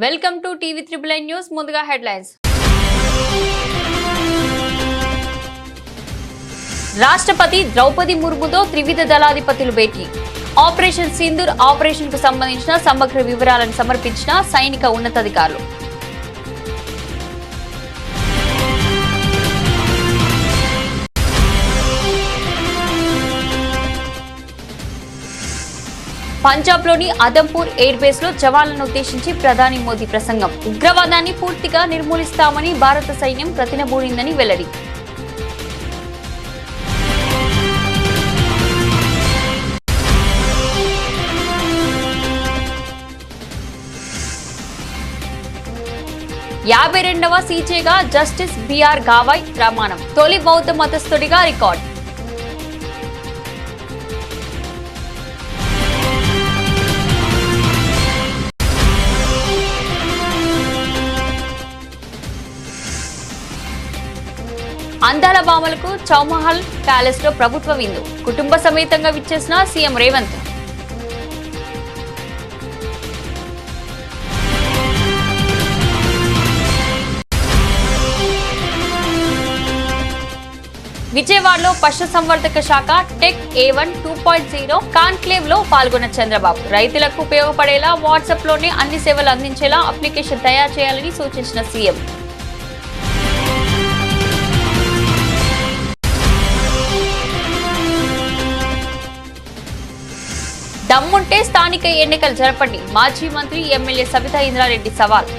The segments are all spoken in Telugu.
Welcome to TV triple news. ముందుగా హెడ్లైన్స్. రాష్ట్రపతి ద్రౌపది ముర్ముతో త్రివిధ దళాధిపతులు భేటీ. ఆపరేషన్ సింధూర్ ఆపరేషన్ కు సంబంధించిన సమగ్ర వివరాలను సమర్పించిన సైనిక ఉన్నతాధికారులు. పంజాబ్లోని అదంపూర్ ఎయిర్ బేస్ లో జవాన్లను ఉద్దేశించి ప్రధాని మోదీ ప్రసంగం. ఉగ్రవాదాన్ని పూర్తిగా నిర్మూలిస్తామని భారత సైన్యం ప్రతినబూడిందని వెల్లడి. యాభై రెండవ సీజేగా జస్టిస్ బిఆర్ గావాయ్ ప్రమాణం. తొలి బౌద్ధ మతస్థుడిగా రికార్డ్. అందాల భామలకు చౌమహల్ ప్యాలెస్ లో ప్రభుత్వ విందు. కుటుంబ సమేతంగా విచ్చేసిన సీఎం రేవంత్. విజయవాడలో పశుసంవర్ధక శాఖ టెక్ A1 2.0 కాన్క్లేవ్ లో పాల్గొన్న చంద్రబాబు రైతులకు ఉపయోగపడేలా వాట్సాప్ లోనే అన్ని సేవలు అందించేలా అప్లికేషన్ తయారు చేయాలని సూచించిన సీఎం. దమ్ముంటే స్థానిక ఎన్నికలు జరపండి. మాజీ మంత్రి ఎమ్మెల్యే సబితా ఇంద్రారెడ్డి సవాల్.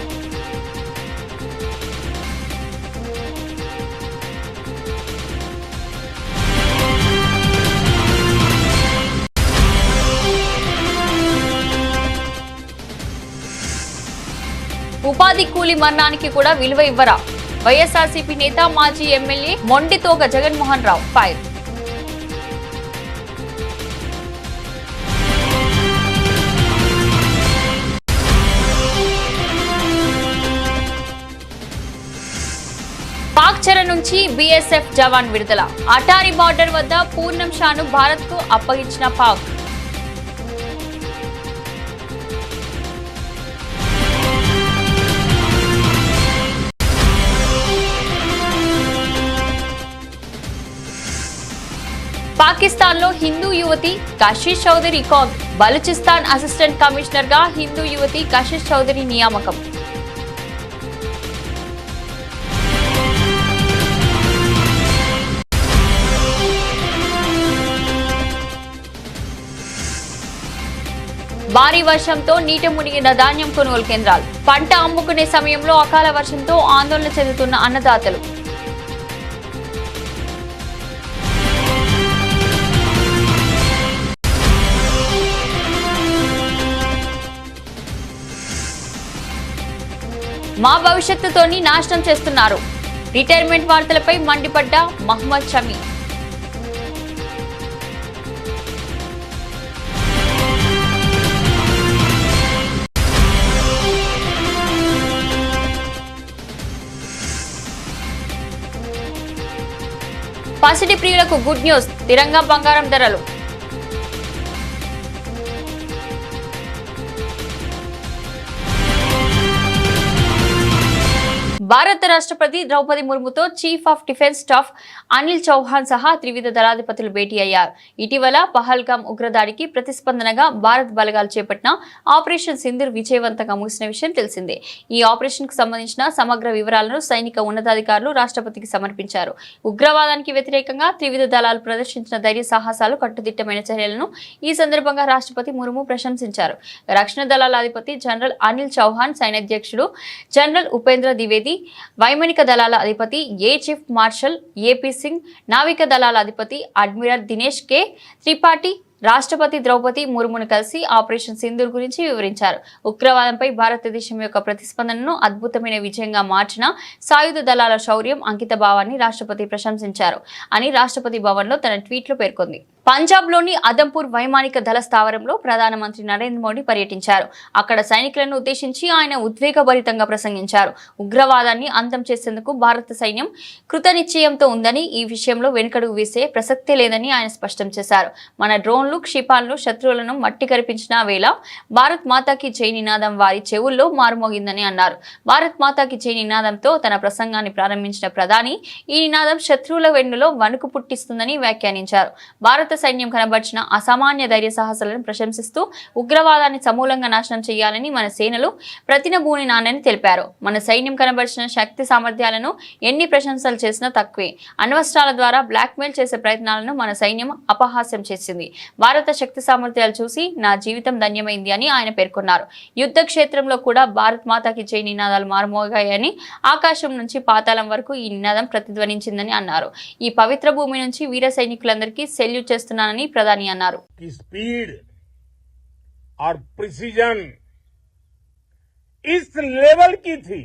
ఉపాధి కూలీ మరణానికి కూడా విలువ ఇవ్వరా? వైఎస్ఆర్సీపీ నేత మాజీ ఎమ్మెల్యే మొండితోగ జగన్మోహన్ రావు ఫైర్. పాక్ చెర నుంచి బీఎస్ఎఫ్ జవాన్ విడుదల. అటారీ బార్డర్ వద్ద పూర్ణం షాను భారత్ కు అప్పగించిన పాక్. పాకిస్తాన్ లో హిందూ యువతి కషిష్ చౌదరి కాగ్. బలూచిస్తాన్ అసిస్టెంట్ కమిషనర్ గా హిందూ యువతి కషిష్ చౌదరి నియామకం. భారీ వర్షంతో నీట మునిగిన ధాన్యం కొనుగోలు కేంద్రాలు. పంట అమ్ముకునే సమయంలో అకాల వర్షంతో ఆందోళన చెందుతున్న అన్నదాతలు. మా భవిష్యత్తుతోని నాశనం చేస్తున్నారు. రిటైర్మెంట్ వార్తలపై మండిపడ్డ మహ్మద్ షమీ. పసిడి ప్రియులకు గుడ్ న్యూస్. తిరంగా బంగారం ధరలు. భారత రాష్ట్రపతి ద్రౌపది ముర్ముతో chief of defence staff Anil Chauhan సహా త్రివిధ దళాధిపతులు భేటీ అయ్యారు. ఇటీవల పహల్గామ్ ఉగ్రదాడికి ప్రతిస్పందనగా భారత్ బలగాలు చేపట్టిన ఆపరేషన్ సింధూర్ విజయవంతంగా ముగిసిన విషయం తెలిసిందే. ఈ ఆపరేషన్ కు సంబంధించిన సమగ్ర వివరాలను సైనిక ఉన్నతాధికారులు రాష్ట్రపతికి సమర్పించారు. ఉగ్రవాదానికి వ్యతిరేకంగా త్రివిధ దళాలు ప్రదర్శించిన ధైర్య సాహసాలు, కట్టుదిట్టమైన చర్యలను ఈ సందర్భంగా రాష్ట్రపతి ముర్ము ప్రశంసించారు. రక్షణ దళాల అధిపతి జనరల్ అనిల్ చౌహాన్, సైన్యాధ్యక్షుడు జనరల్ ఉపేంద్ర ద్వివేది, వైమానిక దళాల అధిపతి ఏ చీఫ్ మార్షల్ ఏపీ సింగ్, నావిక దళాల అధిపతి అడ్మిరల్ దినేష్ కే త్రిపాఠి రాష్ట్రపతి ద్రౌపది ముర్మును కలిసి ఆపరేషన్ సింధూర్ గురించి వివరించారు. ఉగ్రవాదంపై భారతదేశం యొక్క ప్రతిస్పందనను అద్భుతమైన విజయంగా మార్చిన సాయుధ దళాల శౌర్యం, అంకిత భావాన్ని రాష్ట్రపతి ప్రశంసించారు అని రాష్ట్రపతి భవన్ లో తన ట్వీట్ లో పేర్కొంది. పంజాబ్లోని అదంపూర్ వైమానిక దళ స్థావరంలో ప్రధానమంత్రి నరేంద్ర మోడీ పర్యటించారు. అక్కడ సైనికులను ఉద్దేశించి ఆయన ఉద్వేగభరితంగా ప్రసంగించారు. ఉగ్రవాదాన్ని అంతం చేసేందుకు భారత సైన్యం కృతనిశ్చయంతో ఉందని, ఈ విషయంలో వెనుకడుగు వేసే ప్రసక్తే లేదని ఆయన స్పష్టం చేశారు. మన డ్రోన్లు, క్షిపాలను శత్రువులను మట్టి కరిపించిన వేళ భారత్ మాతాకి జై నినాదం వారి చెవుల్లో మారుమోగిందని అన్నారు. భారత్ మాతాకి జై నినాదంతో తన ప్రసంగాన్ని ప్రారంభించిన ప్రధాని ఈ నినాదం శత్రువుల వెన్నులో వణుకు పుట్టిస్తుందని వ్యాఖ్యానించారు. భారత సైన్యం కనబర్చిన అసామాన్య ధైర్య సాహసాలను ప్రశంసిస్తూ ఉగ్రవాదాన్ని సమూలంగా నాశనం చేయాలని మన సేనలు ప్రతినబూనినానని తెలిపారు. మన సైన్యం కనబర్చిన శక్తి సామర్థ్యాలను ఎన్ని ప్రశంసలు చేసినా తక్కువే. అణ్వస్త్రాల ద్వారా బ్లాక్మెయిల్ చేసే ప్రయత్నాలను మన సైన్యం అపహాస్యం చేసింది. భారత శక్తి సామర్థ్యాలు చూసి నా జీవితం ధన్యమైంది అని ఆయన పేర్కొన్నారు. యుద్ధ క్షేత్రంలో కూడా భారత్ మాతాకి జై నినాదాలు మారుమోగాయని, ఆకాశం నుంచి పాతాళం వరకు ఈ నినాదం ప్రతిధ్వనించిందని అన్నారు. ఈ పవిత్ర భూమి నుంచి వీర సైనికులందరికీ సెల్యూట్ చేస్తున్నానని ప్రధాని అన్నారు. स्पीड और प्रिसीजन इस लेवल की थी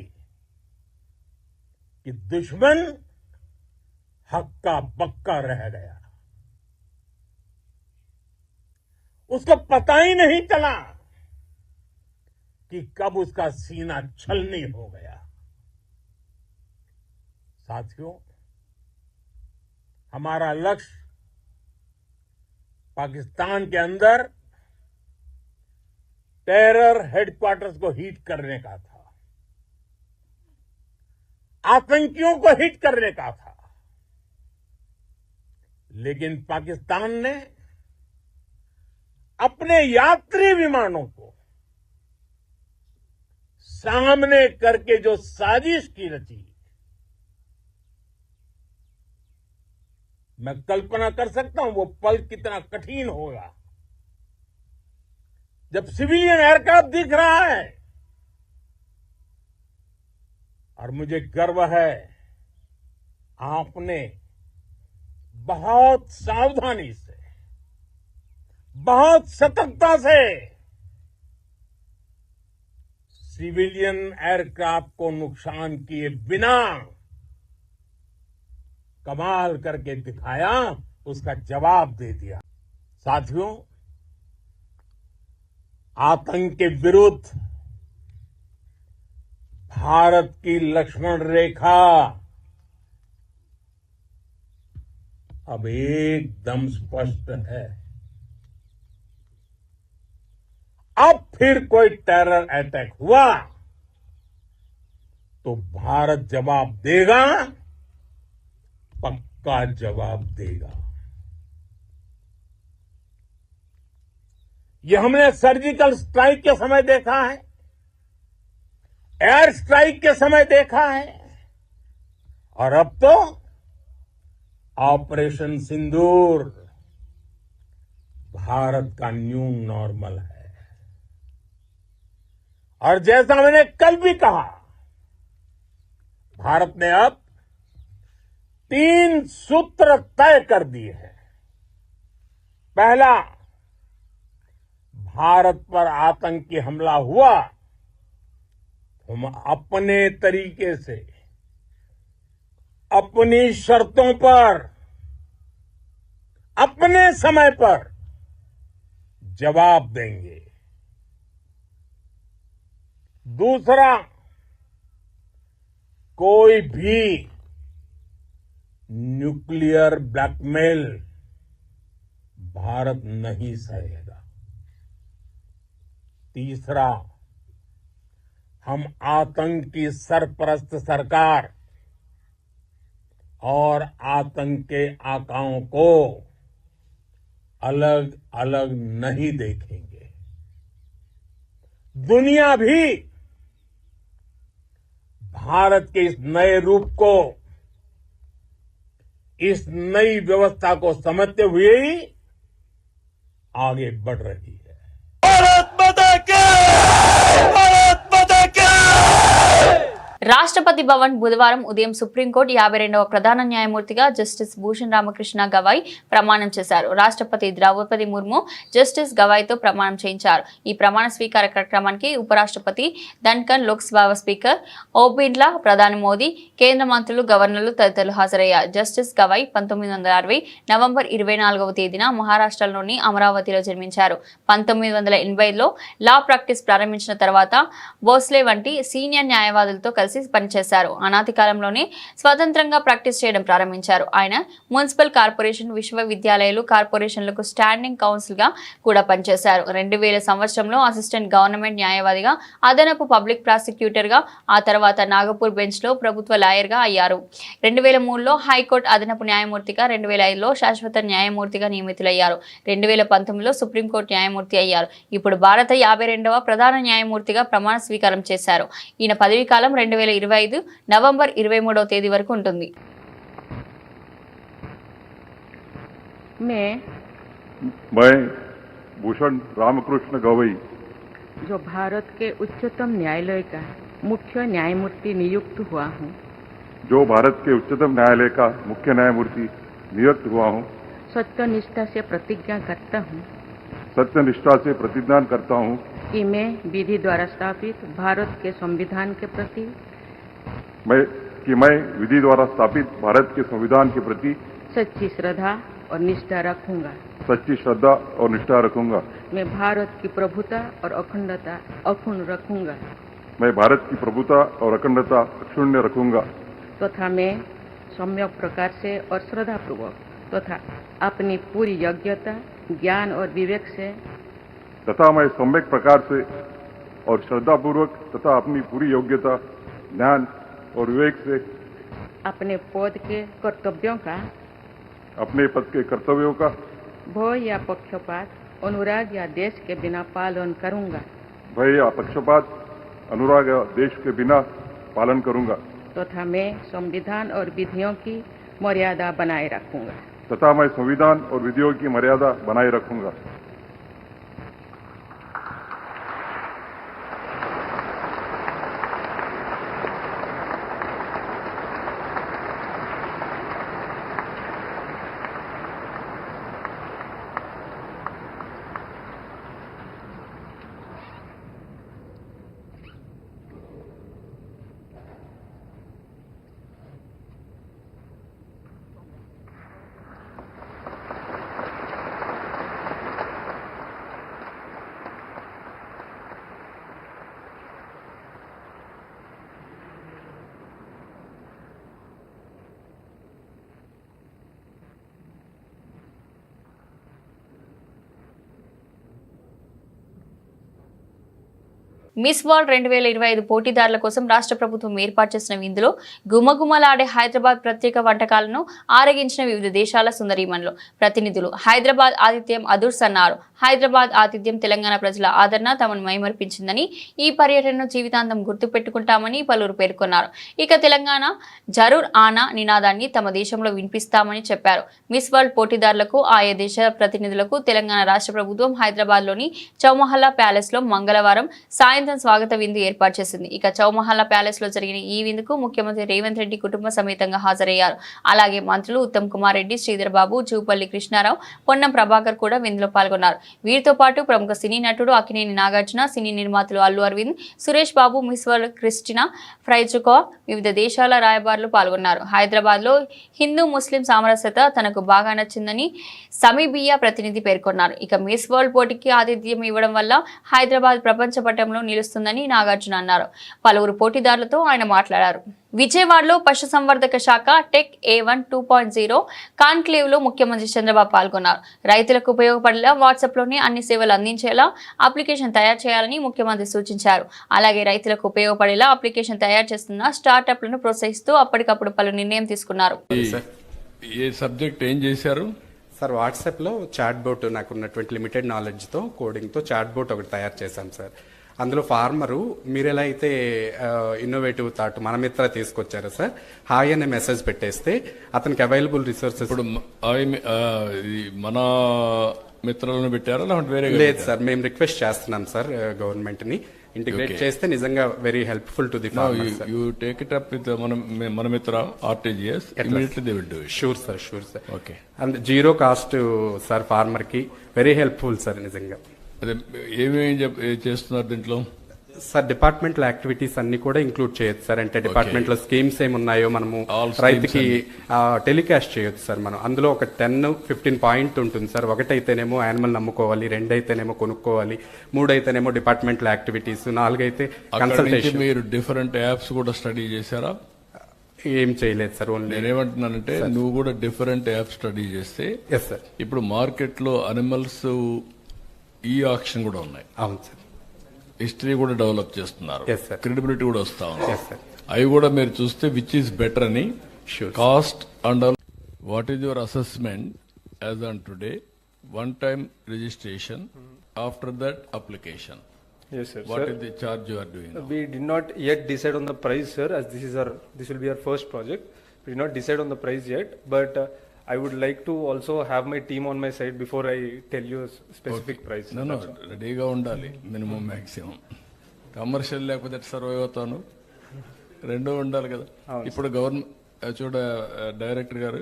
कि दुश्मन हक्का बक्का रह गया। उसको पता ही नहीं चला कि कब उसका सीना छलनी हो गया। साथियों, हमारा लक्ष्य पाकिस्तान के अंदर टेरर हेडक्वार्टर्स को हिट करने का था, आतंकियों को हिट करने का था। लेकिन पाकिस्तान ने अपने यात्री विमानों को सामने करके जो साजिश की रची, मैं कल्पना कर सकता हूं वो पल कितना कठिन होगा जब सिविलियन एयरक्राफ्ट दिख रहा है। और मुझे गर्व है आपने बहुत सावधानी से, बहुत सतर्कता से सिविलियन एयरक्राफ्ट को नुकसान किए बिना कमाल करके दिखाया, उसका जवाब दे दिया। साथियों, आतंक के विरुद्ध भारत की लक्ष्मण रेखा अब एकदम स्पष्ट है। अब फिर कोई टेरर अटैक हुआ तो भारत जवाब देगा, पक्का जवाब देगा। ये हमने सर्जिकल स्ट्राइक के समय देखा है, एयर स्ट्राइक के समय देखा है, और अब तो ऑपरेशन सिंदूर भारत का न्यू नॉर्मल है। और जैसा मैंने कल भी कहा, भारत ने अब 3 सूत्र तय कर दिए हैं। पहला, भारत पर आतंकी हमला हुआ, हम अपने तरीके से, अपनी शर्तों पर, अपने समय पर जवाब देंगे। दूसरा, कोई भी न्यूक्लियर ब्लैकमेल भारत नहीं सहेगा। तीसरा, हम आतंक की सरपरस्त सरकार और आतंक के आकाओं को अलग अलग नहीं देखेंगे। दुनिया भी भारत के इस नए रूप को, इस नई व्यवस्था को समझते हुए ही आगे बढ़ रही है। भारत माता की! भारत माता की! రాష్ట్రపతి భవన్ బుధవారం ఉదయం సుప్రీంకోర్టు 52వ ప్రధాన న్యాయమూర్తిగా జస్టిస్ భూషణ్ రామకృష్ణ గవాయ్ ప్రమాణం చేశారు. రాష్ట్రపతి ద్రౌపది ముర్ము జస్టిస్ గవాయ్తో ప్రమాణం చేయించారు. ఈ ప్రమాణ స్వీకార కార్యక్రమానికి ఉపరాష్ట్రపతి ధన్కర్, లోక్సభ స్పీకర్ ఓం బిర్లా, ప్రధాని మోదీ, కేంద్ర మంత్రులు, గవర్నర్లు తదితరులు హాజరయ్యారు. జస్టిస్ గవాయ్ 1960 నవంబర్ 24వ తేదీన మహారాష్ట్రలోని అమరావతిలో జన్మించారు. 1985లో లా ప్రాక్టీస్ ప్రారంభించిన తర్వాత భోస్లే వంటి సీనియర్ న్యాయవాదులతో కలిసి పనిచేశారు. అనాది కాలంలోనే స్వతంత్రంగా ప్రాక్టీస్ చేయడం ప్రారంభించారు. ఆయన మున్సిపల్ కార్పొరేషన్, విశ్వవిద్యాలయాలు, కార్పొరేషన్లకు స్టాండింగ్ కౌన్సిల్ గా కూడా పనిచేశారు. 2000 సంవత్సరంలో అసిస్టెంట్ గవర్నమెంట్ న్యాయవాదిగా, అదనపు పబ్లిక్ ప్రాసిక్యూటర్ గా, ఆ తర్వాత నాగపూర్ బెంచ్ లో ప్రభుత్వ లాయర్ గా అయ్యారు. 2003లో హైకోర్టు అదనపు న్యాయమూర్తిగా, 2005లో శాశ్వత న్యాయమూర్తిగా నియమితులయ్యారు. 2019లో సుప్రీంకోర్టు న్యాయమూర్తి అయ్యారు. ఇప్పుడు భారత 52వ ప్రధాన న్యాయమూర్తిగా ప్రమాణ స్వీకారం చేశారు. ఈయన పదవీ కాలం 2025 నవంబర్ 23వ తేదీ వరకు ఉంటుంది. मैं भूषण रामकृष्ण गवई जो भारत के उच्चतम न्यायालय का मुख्य न्यायमूर्ति नियुक्त हुआ हूँ, जो भारत के उच्चतम न्यायालय का मुख्य न्यायमूर्ति नियुक्त हुआ हूँ, सत्यनिष्ठा से प्रतिज्ञा करता हूँ सत्यनिष्ठा से प्रतिज्ञा करता हूँ कि मैं विधि द्वारा स्थापित भारत के संविधान के प्रति मैं विधि द्वारा स्थापित भारत के संविधान के प्रति सच्ची श्रद्धा और निष्ठा रखूंगा। सच्ची श्रद्धा और निष्ठा रखूंगा। मैं भारत की प्रभुता और अखंडता अक्षुण्ण रखूंगा मैं भारत की प्रभुता और अखंडता अक्षुण्य रखूंगा तथा मैं सम्यक प्रकार से और श्रद्धापूर्वक तथा अपनी पूरी योग्यता, ज्ञान और विवेक से तथा मैं सम्यक प्रकार से और श्रद्धापूर्वक तथा अपनी पूरी योग्यता, ज्ञान और विवेक से अपने पद के कर्तव्यों का, अपने पद के कर्तव्यों का भय या पक्षपात, अनुराग या देश के बिना पालन करूंगा भय या पक्षपात, अनुराग या देश के बिना पालन करूंगा तथा मैं संविधान और विधियों की मर्यादा बनाए रखूंगा तथा मैं संविधान और विधियों की मर्यादा बनाए रखूंगा। మిస్ వరల్డ్ 2025 పోటీదారుల కోసం రాష్ట్ర ప్రభుత్వం ఏర్పాటు చేసిన విందులో గుమగుమలాడే హైదరాబాద్ ప్రత్యేక వంటకాలను ఆరగించిన వివిధ దేశాల సుందరీమణులు, ప్రతినిధులు. హైదరాబాద్ ఆతిథ్యం అదుర్స్ అన్నారు. హైదరాబాద్ ఆతిథ్యం తెలంగాణ ప్రజల ఆదరణ తమను మైమర్పించిందని, ఈ పర్యటనను జీవితాంతం గుర్తుపెట్టుకుంటామని పలువురు పేర్కొన్నారు. ఇక తెలంగాణ జరూర్ ఆనా నినాదాన్ని తమ దేశంలో వినిపిస్తామని చెప్పారు. మిస్ వరల్డ్ పోటీదారులకు, ఆయా దేశ ప్రతినిధులకు తెలంగాణ రాష్ట్ర ప్రభుత్వం హైదరాబాద్లోని చౌమహల్లా ప్యాలెస్ లో మంగళవారం సాయంత్రం స్వాగత విందు ఏర్పాటు చేసింది. ఇక చౌమహల్లా ప్యాలెస్ లో జరిగిన ఈ విందుకు ముఖ్యమంత్రి రేవంత్ రెడ్డి కుటుంబ సమేతంగా హాజరయ్యారు. అలాగే మంత్రులు ఉత్తమ్ కుమార్ రెడ్డి, శ్రీధర్ బాబు, జూపల్లి కృష్ణారావు, పొన్నం ప్రభాకర్ కూడా విందులో పాల్గొన్నారు. వీరితో పాటు ప్రముఖ సినీ నటుడు అక్కినేని నాగార్జున, సినీ నిర్మాతలు Allu Arvind, Suresh Babu, miss world Christina ఫ్రైజుకో, వివిధ దేశాల రాయబారులు పాల్గొన్నారు. హైదరాబాద్ లో హిందూ ముస్లిం సామరస్యత తనకు బాగా నచ్చిందని సమీబియా ప్రతినిధి పేర్కొన్నారు. ఇక మిస్ వరల్డ్ పోటీకి ఆతిథ్యం ఇవ్వడం వల్ల హైదరాబాద్ ప్రపంచ పటంలో నిలుస్తుందని నాగార్జున అన్నారు. పలువురు పోటీదారులతో ఆయన మాట్లాడారు. విజయవాడలో పశుసంవర్ధక శాఖ టెక్ A1 2.0 కాన్క్లేవ్ లో ముఖ్యమంత్రి చంద్రబాబు పాల్గొన్నారు. రైతులకు ఉపయోగపడేలా వాట్సాప్ లోనే అన్ని సేవలు అందించేలా అప్లికేషన్ తయారు చేయాలని ముఖ్యమంత్రి సూచించారు. అలాగే రైతులకు ఉపయోగపడేలా అప్లికేషన్ తయారు చేస్తున్న స్టార్టప్లను ప్రోత్సహిస్తూ అప్పటికప్పుడు పలు నిర్ణయం తీసుకున్నారు. ఏ సబ్జెక్ట్ ఏం చేశారు సార్? వాట్సాప్లో చాట్ బోట్ నాకున్నటువంటి లిమిటెడ్ నాలెడ్జ్తో కోడింగ్తో చాట్ బోట్ ఒకటి తయారు చేశాం సార్. అందులో ఫార్మరు మీరు ఎలా అయితే ఇన్నోవేటివ్ థాట్ మన మిత్ర తీసుకొచ్చారో సార్, హాయ్ అనే మెసేజ్ పెట్టేస్తే అతనికి అవైలబుల్ రిసోర్సెస్. ఇప్పుడు మన మిత్రులను పెట్టారా లేదంటే వేరే? లేదు సార్, మేము రిక్వెస్ట్ చేస్తున్నాం సార్ గవర్నమెంట్ని. ఇంటిగ్రేట్ చేస్తే నిజంగా very helpful to the farmers. You take it up with Mana Mitra RTGS immediately they will do it. Sure sir. Okay. And zero cost sir farmer కి వెరీ హెల్ప్ఫుల్ సార్ నిజంగా. అదే ఏమేమి చేస్తున్నారు దీంట్లో సార్? డిపార్ట్మెంటల్ యాక్టివిటీస్ అన్ని కూడా ఇంక్లూడ్ చేయొచ్చు సార్. అంటే డిపార్ట్మెంట్ లో స్కీమ్స్ ఏమున్నాయో మనము రైతుకి టెలికాస్ట్ చేయొచ్చు సార్. మనం అందులో ఒక 10-15 పాయింట్ ఉంటుంది సార్. ఒకటైతేనేమో యానిమల్ నమ్ముకోవాలి, 2 అయితేనేమో కొనుక్కోవాలి, 3 అయితేనేమో డిపార్ట్మెంటల్ యాక్టివిటీస్, 4 అయితే కన్సల్టేషన్. మీరు డిఫరెంట్ యాప్స్ కూడా స్టడీ చేశారా? ఏం చేయలేదు సార్. ఓన్లీ నేనేమంటున్నానంటే నువ్వు కూడా డిఫరెంట్ యాప్ స్టడీ చేస్తే. Yes sir. ఇప్పుడు మార్కెట్ లో అనిమల్స్ ఈ ఆక్షన్ కూడా ఉన్నాయి. అవును సార్. హిస్టరీ కూడా డెవలప్ చేస్తున్నారు. Yes, sir. క్రెడిబిలిటీ కూడా వస్తా ఉంది. Yes, sir. అవి కూడా మీరు చూస్తే విచ్ ఈస్ బెటర్ అని. Sure. Cost and what is your assessment as on today? One time registration, after that application. Yes, sir. What Sir, is the charge you are doing now? we did not yet decide on the price, sir, as this will be our first project. We did not decide on the price yet, but I would like to also have my team on my side before I tell you a specific price. No, రెడీగా ఉండాలి. Minimum maximum. కమర్షియల్ లేకపోతే సర్వైవ్ అవుతాను. రెండూ ఉండాలి కదా. ఇప్పుడు గవర్నమెంట్ చూడ డైరెక్టర్ గారు,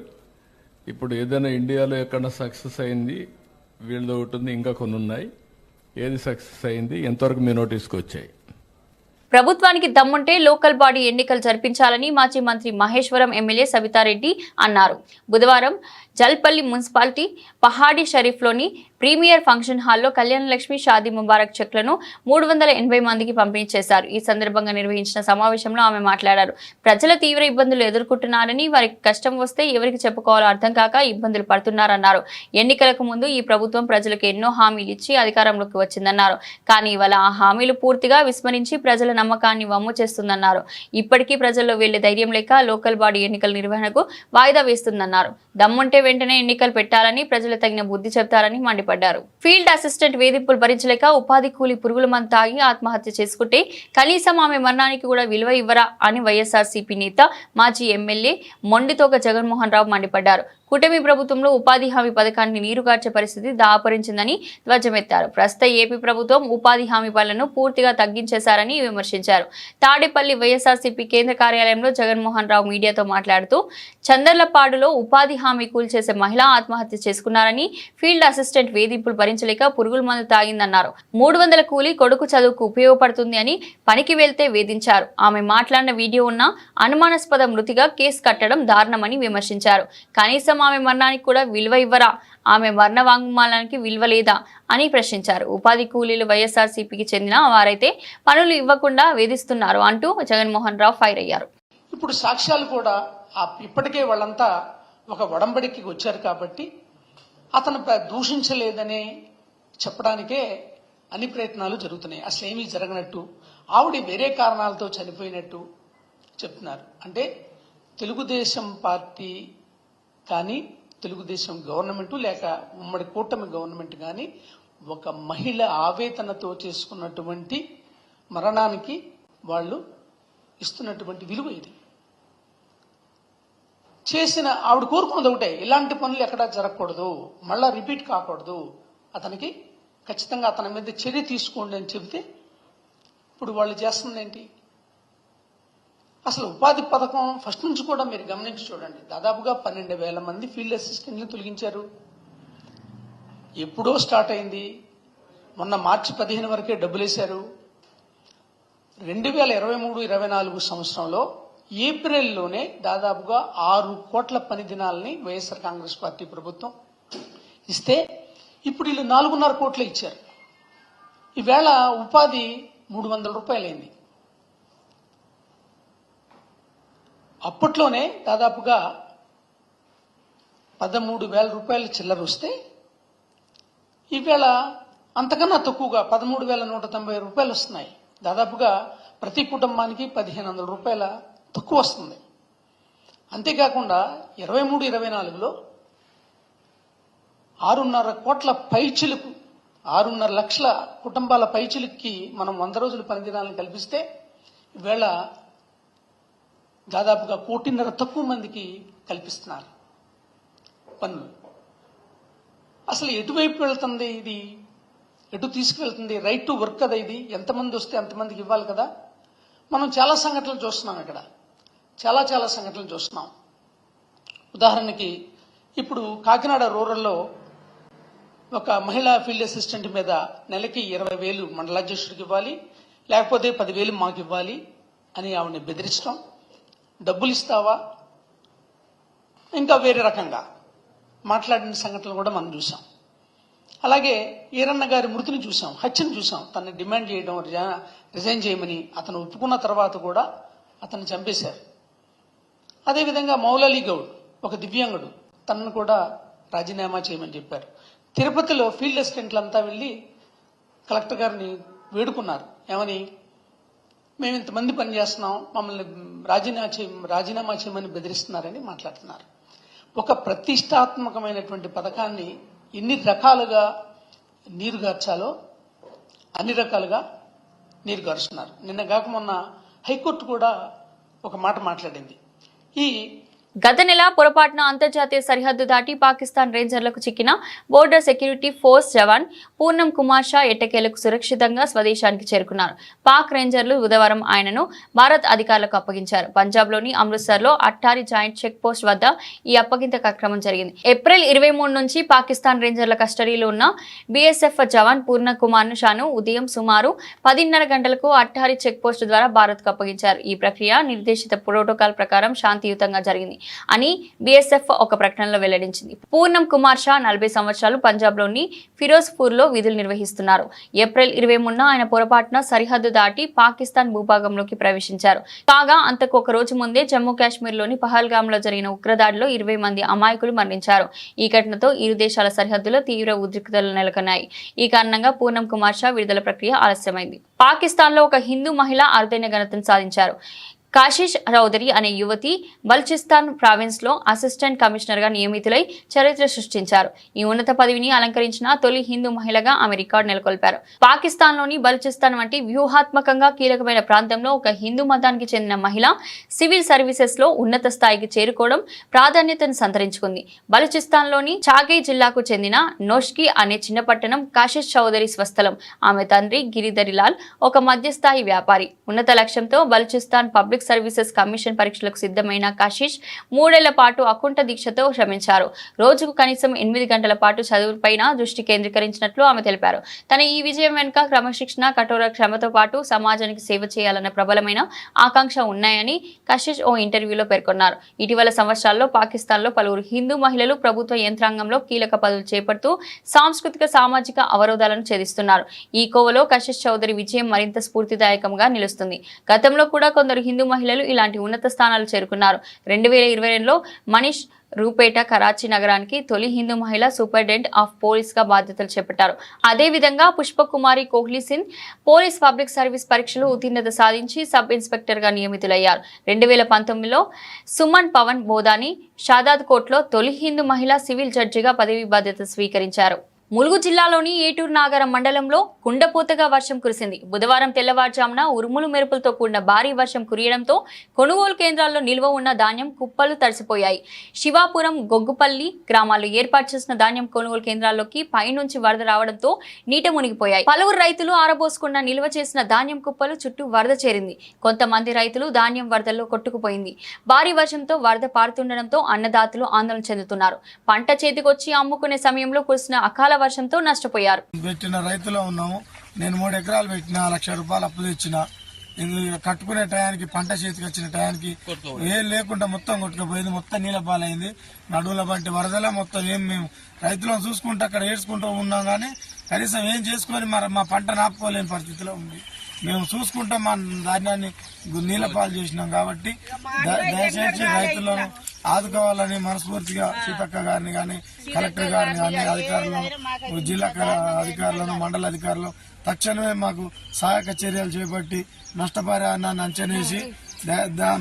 ఇప్పుడు ఏదైనా ఇండియాలో ఎక్కడ సక్సెస్ అయింది వీళ్ళది ఒకటి ఉంది, ఇంకా కొన్ని ఉన్నాయి. ఏది సక్సెస్ అయింది, ఎంతవరకు మీ నోటీస్కి వచ్చాయి? ప్రభుత్వానికి దమ్ముంటే లోకల్ బాడీ ఎన్నికలు జరిపించాలని మాజీ మంత్రి మహేశ్వరం ఎమ్మెల్యే సబితారెడ్డి అన్నారు. బుధవారం Jalpally municipality Pahadi షరీఫ్లోని premier function హాల్లో కళ్యాణలక్ష్మి షాదీ ముబారక్ చెక్లను 380 మందికి పంపిణీ చేశారు. ఈ సందర్భంగా నిర్వహించిన సమావేశంలో ఆమె మాట్లాడారు. ప్రజల తీవ్ర ఇబ్బందులు ఎదుర్కొంటున్నారని, వారికి కష్టం వస్తే ఎవరికి చెప్పుకోవాలో అర్థం కాక ఇబ్బందులు పడుతున్నారన్నారు. ఎన్నికలకు ముందు ఈ ప్రభుత్వం ప్రజలకు ఎన్నో హామీలు ఇచ్చి అధికారంలోకి వచ్చిందన్నారు. కానీ ఇవాళ ఆ హామీలు పూర్తిగా విస్మరించి ప్రజల నమ్మకాన్ని వమ్ము చేస్తుందన్నారు. ఇప్పటికీ ప్రజల్లో వెళ్లే ధైర్యం లేక లోకల్ బాడీ ఎన్నికల నిర్వహణకు వాయిదా వేస్తుందన్నారు. దమ్ముంటే వెంటనే ఎన్నికలు పెట్టాలని, ప్రజలు తగిన బుద్ధి చెప్తారని మండిపడ్డారు. ఫీల్డ్ అసిస్టెంట్ వేధింపులు భరించలేక ఉపాధి కూలి పురుగుల మందు తాగి ఆత్మహత్య చేసుకుంటే కనీసం ఆమె మరణానికి కూడా విలువ ఇవ్వరా అని వైఎస్ఆర్సీపీ నేత మాజీ ఎమ్మెల్యే మొండితోక జగన్మోహన్ రావు మండిపడ్డారు. కూటమి ప్రభుత్వంలో ఉపాధి హామీ పథకాన్ని నీరుగార్చే పరిస్థితి దాపరించిందని ధ్వజమెత్తారు. ప్రస్తుత ఏపీ ప్రభుత్వం ఉపాధి హామీ పనులను పూర్తిగా తగ్గించేశారని విమర్శించారు. తాడేపల్లి వైఎస్ఆర్సీపీ కేంద్ర కార్యాలయంలో జగన్మోహన్ రావు మీడియాతో మాట్లాడుతూ చందర్లపాడులో ఉపాధి హామీ కూల్చేసే మహిళ ఆత్మహత్య చేసుకున్నారని, ఫీల్డ్ అసిస్టెంట్ వేధింపులు భరించలేక పురుగుల మందు తాగిందన్నారు. 300 కూలీ కొడుకు చదువుకు ఉపయోగపడుతుంది అని పనికి వెళ్తే వేధించారు. ఆమె మాట్లాడిన వీడియో ఉన్న అనుమానాస్పద మృతిగా కేసు కట్టడం దారుణమని విమర్శించారు. కనీసం ఆమె మరణానికి కూడా విలువ ఇవ్వరా, ఆమె మరణ వాంగ్మూలానికి విలువ లేదా అని ప్రశ్నించారు. ఉపాధి కూలీలు వైఎస్ఆర్సీపీకి చెందిన వారైతే పనులు ఇవ్వకుండా వేధిస్తున్నారు అంటూ జగన్మోహన్ రావు ఫైర్ అయ్యారు. ఇప్పుడు సాక్ష్యాలు కూడా ఇప్పటికే వాళ్ళంతా ఒక వడంబడికి వచ్చారు కాబట్టి అతను దూషించలేదని చెప్పడానికే అన్ని ప్రయత్నాలు జరుగుతున్నాయి. అసలు ఏమీ జరగనట్టు, ఆవిడ వేరే కారణాలతో చనిపోయినట్టు చెప్తున్నారు. అంటే తెలుగుదేశం పార్టీ కానీ, తెలుగుదేశం గవర్నమెంట్ లేక ఉమ్మడి కూటమి గవర్నమెంట్ కానీ ఒక మహిళ ఆవేదనతో చేసుకున్నటువంటి మరణానికి వాళ్ళు ఇస్తున్నటువంటి విలువ ఇది. చేసిన ఆవిడ కోరుకున్నది ఒకటే, ఇలాంటి పనులు ఎక్కడా జరగకూడదు, మళ్ళా రిపీట్ కాకూడదు, అతనికి ఖచ్చితంగా అతని మీద చర్య తీసుకోండి అని చెబితే ఇప్పుడు వాళ్ళు చేస్తుంది ఏంటి? అసలు ఉపాధి పథకం ఫస్ట్ నుంచి కూడా మీరు గమనించి చూడండి, దాదాపుగా 12,000 మంది ఫీల్డ్ అసిస్టెంట్ని తొలగించారు. ఎప్పుడో స్టార్ట్ అయింది, మొన్న మార్చి 15 వరకే డబ్బులు వేశారు. 2023-24 సంవత్సరంలో ఏప్రిల్లోనే దాదాపుగా 6 కోట్ల పని దినాలని వైఎస్ఆర్ కాంగ్రెస్ పార్టీ ప్రభుత్వం ఇస్తే ఇప్పుడు వీళ్ళు 4.5 కోట్లు ఇచ్చారు. ఈవేళ ఉపాధి 300 రూపాయలైంది. అప్పట్లోనే దాదాపుగా 13,000 రూపాయల చిల్లర వస్తే ఈవేళ అంతకన్నా తక్కువగా 13,190 రూపాయలు వస్తున్నాయి. దాదాపుగా ప్రతి కుటుంబానికి 1,500 రూపాయల తక్కువ వస్తుంది. అంతేకాకుండా 23-24లో 6.5 కోట్ల పైచిలుకు, 6.5 లక్షల కుటుంబాల పైచిలుక్కి మనం 100 రోజుల పని దినాలను కల్పిస్తే ఈవేళ దాదాపుగా 1.5 కోటి తక్కువ మందికి కల్పిస్తున్నారు పనులు. అసలు ఎటువైపు వెళ్తుంది ఇది? ఎటు తీసుకువెళ్తుంది? రైట్ టు వర్క్ కదా ఇది. ఎంతమంది వస్తే ఎంతమందికి ఇవ్వాలి కదా. మనం చాలా సంఘటనలు చూస్తున్నాం ఇక్కడ, చాలా సంఘటనలు చూస్తున్నాం. ఉదాహరణకి ఇప్పుడు కాకినాడ రూరల్లో ఒక మహిళా ఫీల్డ్ అసిస్టెంట్ మీద నెలకి 20,000 మండలాధ్యక్షుడికి ఇవ్వాలి, లేకపోతే 10,000 మాకు ఇవ్వాలి అని ఆవిడని బెదిరించడం, డబ్బులు ఇస్తావా, ఇంకా వేరే రకంగా మాట్లాడిన సంఘటనలు కూడా మనం చూసాం. అలాగే ఈరన్న గారి మృతిని చూసాం, హత్యను చూసాం. తనని డిమాండ్ చేయడం, రిజైన్ చేయమని అతను ఒప్పుకున్న తర్వాత కూడా అతన్ని చంపేశారు. అదేవిధంగా మౌలాలి గౌడ్ ఒక దివ్యాంగుడు, తనను కూడా రాజీనామా చేయమని చెప్పారు. తిరుపతిలో ఫీల్డ్ అసిస్టెంట్లంతా వెళ్ళి కలెక్టర్ గారిని వేడుకున్నారు. ఏమని? మేము ఇంతమంది పనిచేస్తున్నాం, మమ్మల్ని రాజీనామా చేయమని బెదిరిస్తున్నారని మాట్లాడుతున్నారు. ఒక ప్రతిష్టాత్మకమైనటువంటి పథకాన్ని ఎన్ని రకాలుగా నీరుగార్చాలో అన్ని రకాలుగా నీరుగారుస్తున్నారు. నిన్న కాక మొన్న హైకోర్టు కూడా ఒక మాట మాట్లాడింది. ఈ గత నెల పొరపాటున అంతర్జాతీయ సరిహద్దు దాటి పాకిస్తాన్ రేంజర్లకు చిక్కిన బోర్డర్ సెక్యూరిటీ ఫోర్స్ జవాన్ పూర్ణం కుమార్ షా ఎట్టకేలకు సురక్షితంగా స్వదేశానికి చేరుకున్నారు. పాక్ రేంజర్లు బుధవారం ఆయనను భారత్ అధికారులకు అప్పగించారు. పంజాబ్లోని అమృత్సర్లో అట్టారి జాయింట్ చెక్ పోస్ట్ వద్ద ఈ అప్పగింత కార్యక్రమం జరిగింది. ఏప్రిల్ 23 నుంచి పాకిస్తాన్ రేంజర్ల కస్టడీలో ఉన్న బీఎస్ఎఫ్ జవాన్ పూర్ణ కుమార్ షాను ఉదయం సుమారు 10:30 గంటలకు అట్టారి చెక్ పోస్ట్ ద్వారా భారత్కు అప్పగించారు. ఈ ప్రక్రియ నిర్దేశిత ప్రోటోకాల్ ప్రకారం శాంతియుతంగా జరిగింది అని బీఎస్ఎఫ్ ఒక ప్రకటనలో వెల్లడించింది. పూర్ణం కుమార్ షా 40 సంవత్సరాలు పంజాబ్లోని ఫిరోజ్పూర్ లో విధులు నిర్వహిస్తున్నారు. ఏప్రిల్ 23న ఆయన పొరపాటున సరిహద్దు దాటి పాకిస్తాన్ భూభాగంలోకి ప్రవేశించారు. కాగా అంతకు ఒక రోజు ముందే జమ్మూ కాశ్మీర్లోని పహల్గామ్ లో జరిగిన ఉగ్రదాడిలో 20 మంది అమాయకులు మరణించారు. ఈ ఘటనతో ఇరు దేశాల సరిహద్దులో తీవ్ర ఉద్రిక్తతలు నెలకొన్నాయి. ఈ కారణంగా పూర్ణం కుమార్ షా విడుదల ప్రక్రియ ఆలస్యమైంది. పాకిస్తాన్ లో ఒక హిందూ మహిళ అరుదైన ఘనతను సాధించారు. కాశిష్ చౌదరి అనే యువతి బల్చిస్తాన్ ప్రావిన్స్ లో అసిస్టెంట్ కమిషనర్ గా నియమితులై చరిత్ర సృష్టించారు. ఈ ఉన్నత పదవిని అలంకరించిన తొలి హిందూ మహిళగా ఆమె రికార్డు నెలకొల్పారు. పాకిస్తాన్ లోని బల్చిస్తాన్ వంటి వ్యూహాత్మకంగా కీలకమైన ప్రాంతంలో ఒక హిందూ మతానికి చెందిన మహిళ సివిల్ సర్వీసెస్ లో ఉన్నత స్థాయికి చేరుకోవడం ప్రాధాన్యతను సంతరించుకుంది. బలూచిస్తాన్ లోని చాగై జిల్లాకు చెందిన నోష్కి అనే చిన్న పట్టణం కాశిష్ చౌదరి స్వస్థలం. ఆమె తండ్రి గిరిధరిలాల్ ఒక మధ్యస్థాయి వ్యాపారి. ఉన్నత లక్ష్యంతో బలూచిస్తాన్ పబ్లిక్ సర్వీసెస్ కమిషన్ పరీక్షలకు సిద్ధమైన కాశిష్ 3 ఏళ్ల పాటు అకుంఠ దీక్షతో శ్రమించారు. రోజుకు కనీసం 8 గంటల పాటు చదువుపైన దృష్టి కేంద్రీకరించినట్లు ఆమె తెలిపారు. తన ఈ విజయం వెనుక క్రమశిక్షణ, కఠోర శ్రమతో పాటు సమాజానికి సేవ చేయాలన్న ప్రబలమైన ఆకాంక్ష ఉన్నాయని కాశిష్ ఓ ఇంటర్వ్యూలో పేర్కొన్నారు. ఇటీవల సంవత్సరాల్లో పాకిస్తాన్లో పలువురు హిందూ మహిళలు ప్రభుత్వ యంత్రాంగంలో కీలక పదవులు చేపడుతూ సాంస్కృతిక, సామాజిక అవరోధాలను ఛేదిస్తున్నారు. ఈ కోవలో కాశిష్ చౌదరి విజయం మరింత స్ఫూర్తిదాయకంగా నిలుస్తుంది. గతంలో కూడా కొందరు హిందూ మహిళలు ఇలాంటి ఉన్నత స్థానాలు చేరుకున్నారు. 2022లో మనీష్ రూపేట కరాచీ నగరానికి తొలి హిందూ మహిళా సూపరింటెండెంట్ ఆఫ్ పోలీస్ గా బాధ్యతలు చేపట్టారు. అదేవిధంగా Pushpakumari Kohli Singh police public service పరీక్షలు ఉత్తీర్ణత సాధించి సబ్ ఇన్స్పెక్టర్ గా నియమితులయ్యారు. 2019లో సుమన్ పవన్ బోదాని షాదాద్ కోర్టులో తొలి హిందూ మహిళా సివిల్ జడ్జిగా పదవి బాధ్యత స్వీకరించారు. ములుగు జిల్లాలోని ఏటూరు నాగరం మండలంలో కుండపోతగా వర్షం కురిసింది. బుధవారం తెల్లవారుజామున ఉరుములు మెరుపులతో కూడిన భారీ వర్షం కురియడంతో కొనుగోలు కేంద్రాల్లో నిల్వ ఉన్న ధాన్యం కుప్పలు తడిసిపోయాయి. శివాపురం, గొగ్గుపల్లి గ్రామాల్లో ఏర్పాటు చేసిన ధాన్యం కొనుగోలు కేంద్రాల్లోకి పైనుంచి వరద రావడంతో నీట మునిగిపోయాయి. పలువురు రైతులు ఆరబోసుకున్న నిల్వ చేసిన ధాన్యం కుప్పలు చుట్టూ వరద చేరింది. కొంతమంది రైతులు ధాన్యం వరదల్లో కొట్టుకుపోయింది. భారీ వర్షంతో వరద పారుతుండడంతో అన్నదాతలు ఆందోళన చెందుతున్నారు. పంట చేతికొచ్చి అమ్ముకునే సమయంలో కురిసిన అకాల వర్షంతో నష్టపోయారు. పెట్టిన రైతులో ఉన్నాము. నేను 3 ఎకరాలు పెట్టిన, 1,00,000 రూపాయలు అప్పు తెచ్చిన. కట్టుకునే టయానికి, పంట చేతికి వచ్చిన టయానికి ఏం లేకుండా మొత్తం కొట్టుకుపోయింది. మొత్తం నీళ్ళ పాలైంది. నడువుల బట్టి వరదలే మొత్తం. ఏం మేము రైతులను చూసుకుంటూ అక్కడ ఏడ్చుకుంటూ ఉన్నాం, కానీ కనీసం ఏం చేసుకొని మా పంట నాపుకోలేని పరిస్థితిలో ఉంది. మేము చూసుకుంటా మా ధాన్యాన్ని నీళ్ళ పాలు చేసినాం. కాబట్టి దయచేసి రైతులను ఆదుకోవాలని మనస్ఫూర్తిగా సీతక్క గారిని కానీ, కలెక్టర్ గారిని కానీ, అధికారులను, జిల్లా అధికారులను, మండల అధికారులు తక్షణమే మాకు సహాయక చర్యలు చేపట్టి నష్టపరిహారాన్ని అంచనేసి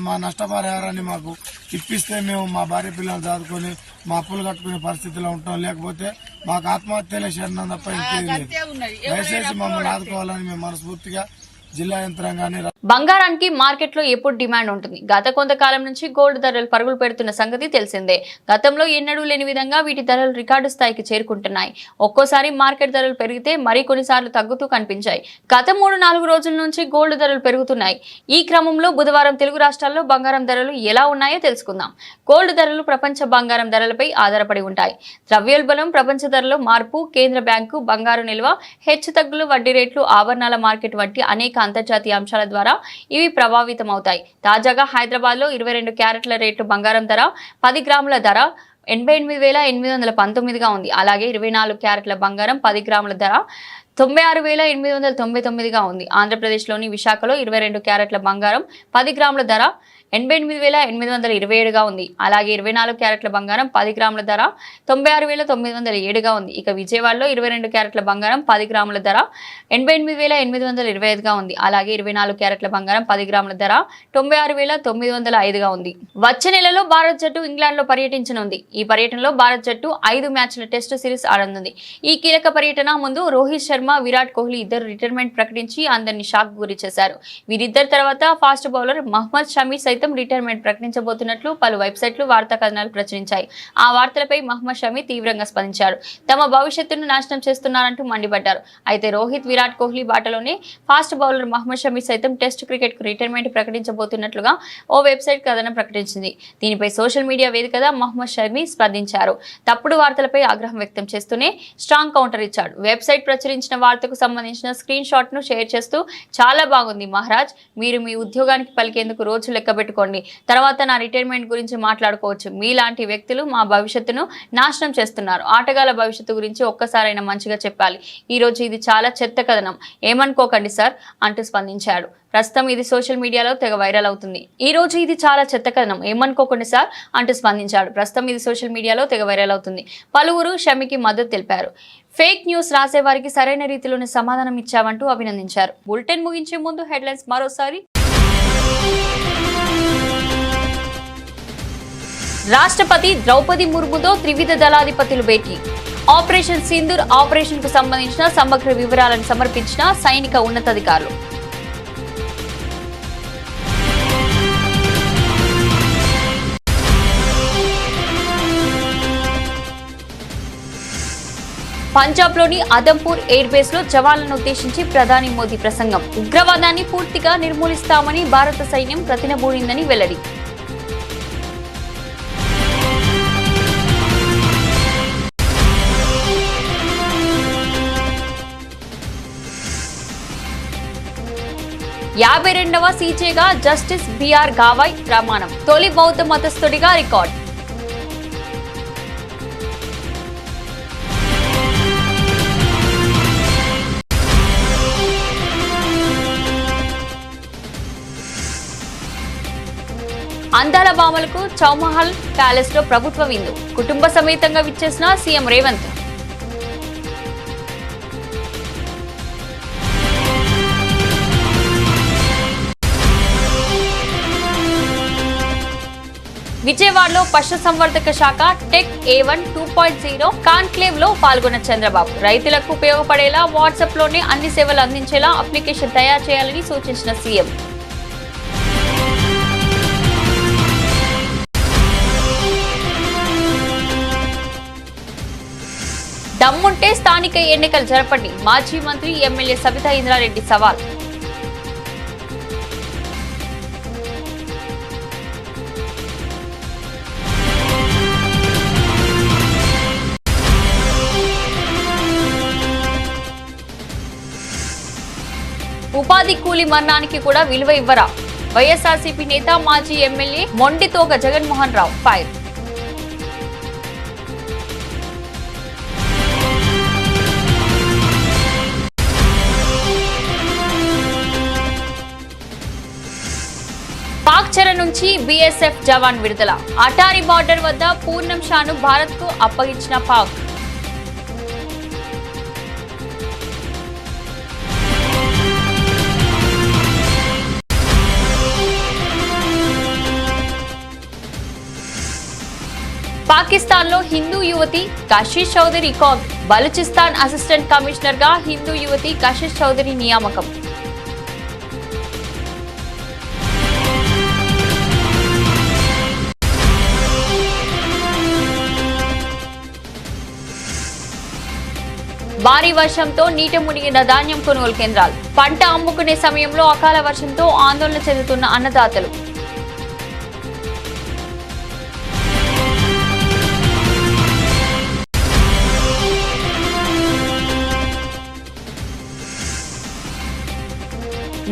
మా నష్టపరిహారాన్ని మాకు ఇప్పిస్తే మేము మా భార్య పిల్లలు చదువుకొని మా అప్పులు కట్టుకునే పరిస్థితిలో ఉంటాం. లేకపోతే మాకు ఆత్మహత్యలే శరణం తప్ప ఇంకేది లేదు. దయచేసి మమ్మల్ని ఆదుకోవాలని మేము మనస్ఫూర్తిగా జిల్లా యంత్రాంగాన్ని బంగారానికి మార్కెట్లో ఎప్పుడు డిమాండ్ ఉంటుంది. గత కొంతకాలం నుంచి గోల్డ్ ధరలు పరుగులు పెడుతున్న సంగతి తెలిసిందే. గతంలో ఎన్నడూ లేని విధంగా వీటి ధరలు రికార్డు స్థాయికి చేరుకుంటున్నాయి. ఒక్కోసారి మార్కెట్ ధరలు పెరిగితే మరి కొన్నిసార్లు తగ్గుతూ కనిపించాయి. గత 3-4 రోజుల నుంచి గోల్డ్ ధరలు పెరుగుతున్నాయి. ఈ క్రమంలో బుధవారం తెలుగు రాష్ట్రాల్లో బంగారం ధరలు ఎలా ఉన్నాయో తెలుసుకుందాం. గోల్డ్ ధరలు ప్రపంచ బంగారం ధరలపై ఆధారపడి ఉంటాయి. ద్రవ్యోల్బణం, ప్రపంచ ధరలో మార్పు, కేంద్ర బ్యాంకు, బంగారు నిల్వ, హెచ్చుతగ్గులు, వడ్డీ రేట్లు, ఆభరణాల మార్కెట్ వంటి అనేక అంతర్జాతీయ అంశాల ద్వారా ఇవి ప్రభావితమవుతాయి. తాజాగా హైదరాబాద్ లో 22 క్యారెట్ల రేటు బంగారం ధర 10 గ్రాముల ధర 88,819గా ఉంది. అలాగే 24 క్యారెట్ల బంగారం 10 గ్రాముల ధర 96,899గా ఉంది. ఆంధ్రప్రదేశ్లోని విశాఖలో 22 క్యారెట్ల బంగారం 10 గ్రాముల ధర 88,827గా ఉంది. అలాగే 24 క్యారెట్ల బంగారం 10 గ్రాముల ధర 96,907గా ఉంది. ఇక విజయవాడలో 22 క్యారెట్ల బంగారం 10 గ్రాముల ధర 88,825గా ఉంది. అలాగే 24 క్యారెట్ల బంగారం 10 గ్రాముల ధర 96,905గా ఉంది. వచ్చే నెలలో భారత్ జట్టు ఇంగ్లాండ్లో పర్యటించనుంది. ఈ పర్యటనలో భారత్ జట్టు 5 మ్యాచ్ల టెస్టు సిరీస్ ఆడనుంది. ఈ కీలక పర్యటన ముందు రోహిత్ శర్మ, విరాట్ కోహ్లీ ఇద్దరు రిటైర్మెంట్ ప్రకటించి అందరినీ షాక్ గురి చేశారు. వీరిద్దరి తర్వాత ఫాస్ట్ బౌలర్ మహ్మద్ షమి సైతం రిటైర్మెంట్ ప్రకటించబోతున్నట్లు పలు వెబ్సైట్లు వార్తా కథనాలు ప్రచురించాయి. ఆ వార్తలపై మహ్మద్ షమి తీవ్రంగా స్పందించారు. తమ భవిష్యత్తును నాశనం చేస్తున్నారంటూ మండిపడ్డారు. అయితే రోహిత్, విరాట్ కోహ్లీ బాటలోనే ఫాస్ట్ బౌలర్ మహ్మద్ షమి సైతం టెస్ట్ క్రికెట్ కు రిటైర్మెంట్ ప్రకటించబోతున్నట్లుగా ఓ వెబ్సైట్ కథనం ప్రకటించింది. దీనిపై సోషల్ మీడియా వేదికగా మహ్మద్ షమి స్పందించారు. తప్పుడు వార్తలపై ఆగ్రహం వ్యక్తం చేస్తూనే స్ట్రాంగ్ కౌంటర్ ఇచ్చాడు. వెబ్సైట్ ప్రచురించిన వార్తకు సంబంధించిన స్క్రీన్ షాట్ ను షేర్ చేస్తూ, చాలా బాగుంది మహారాజ్, మీరు మీ ఉద్యోగానికి పలికేందుకు రోజు లెక్క పెట్టుకోండి, తర్వాత నా రిటైర్మెంట్ గురించి మాట్లాడుకోవచ్చు. మీలాంటి వ్యక్తులు మా భవిష్యత్తును నాశనం చేస్తున్నారు. ఆటగాళ్ల భవిష్యత్తు గురించి ఒక్కసారైనా మంచిగా చెప్పాలి. ఈ రోజు ఇది చాలా చెత్త కథనం, ఏమనుకోకండి సార్ అంటూ స్పందించాడు. ప్రస్తుతం ఇది సోషల్ మీడియాలో తెగ వైరల్ అవుతుంది. ఈ రోజు ఇది చాలా చెత్త కథనం, ఏమనుకోకండి సార్ అంటూ స్పందించాడు. ప్రస్తుతం ఇది సోషల్ మీడియాలో తెగ వైరల్ అవుతుంది. పలువురు షమికి మద్దతు తెలిపారు. ఫేక్ న్యూస్ రాసే వారికి సరైన రీతిలోనే సమాధానం ఇచ్చావంటూ అభినందించారు. బులెటిన్ ముగించే ముందు హెడ్లైన్స్ మరోసారి. రాష్ట్రపతి ద్రౌపది ముర్ముతో త్రివిధ దళాధిపతులు భేటీ. ఆపరేషన్ సింధూర్ ఆపరేషన్ కు సంబంధించిన సమగ్ర వివరాలను సమర్పించిన సైనిక ఉన్నతాధికారులు. పంజాబ్లోని అదంపూర్ ఎయిర్ బేస్ లో జవాన్లను ఉద్దేశించి ప్రధాని మోదీ ప్రసంగం. ఉగ్రవాదాన్ని పూర్తిగా నిర్మూలిస్తామని భారత సైన్యం ప్రతినబూనిందని వెల్లడి. యాభై 52వ సీజేగా జస్టిస్ బిఆర్ గావాయ్ ప్రమాణం. తొలి బౌద్ధ మతస్థుడిగా రికార్డ్. అందాల భామలకు చౌమహల్ ప్యాలెస్ లో ప్రభుత్వ విందు. కుటుంబ సమేతంగా విచ్చేసిన సీఎం రేవంత్. విజయవాడలో పశుసంవర్ధక శాఖ టెక్ A1 2.0 కాన్క్లేవ్ లో పాల్గొన్న చంద్రబాబు. రైతులకు ఉపయోగపడేలా వాట్సాప్ లోనే అన్ని సేవలు అందించేలా అప్లికేషన్ తయారు చేయాలని సూచించిన సీఎం. దమ్ముంటే స్థానిక ఎన్నికలు జరపండి. మాజీ మంత్రి ఎమ్మెల్యే సబితా ఇంద్రారెడ్డి సవాల్. ఉపాధి కూలీ మరణానికి కూడా విలువ ఇవ్వరా? వైఎస్ఆర్సీపీ నేత మాజీ ఎమ్మెల్యే మొండితోగ జగన్మోహన్ రావు ఫైర్. పాక్ చెర నుంచి బీఎస్ఎఫ్ జవాన్ విడుదల. అటారీ బార్డర్ వద్ద పూర్ణం షాను భారత్ కు అప్పగించిన పాక్. పాకిస్తాన్ లో హిందూ యువతి కషిష్ చౌదరి కాగ్. బలూచిస్తాన్ అసిస్టెంట్ కమిషనర్ గా హిందూ యువతి కషిష్ చౌదరి నియామకం. భారీ వర్షంతో నీట మునిగిన ధాన్యం కొనుగోలు కేంద్రాలు. పంట అమ్ముకునే సమయంలో అకాల వర్షంతో ఆందోళన చెందుతున్న అన్నదాతలు.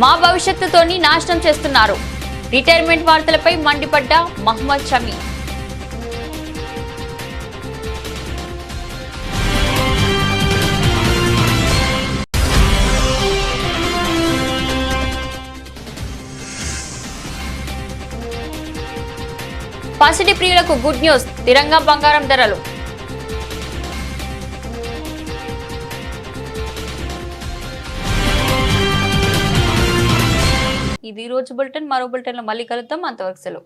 మా భవిష్యత్తుతోని నాశనం చేస్తున్నారు. రిటైర్మెంట్ వార్తలపై మండిపడ్డ మహ్మద్ షమీ. పసిడి ప్రియులకు గుడ్ న్యూస్, తిరంగా బంగారం ధరలు. ఇది రోజు బులెటిన్. మరో బులెటిన్లో మళ్ళీ కలుద్దాం. అంతవరకు సెలవు.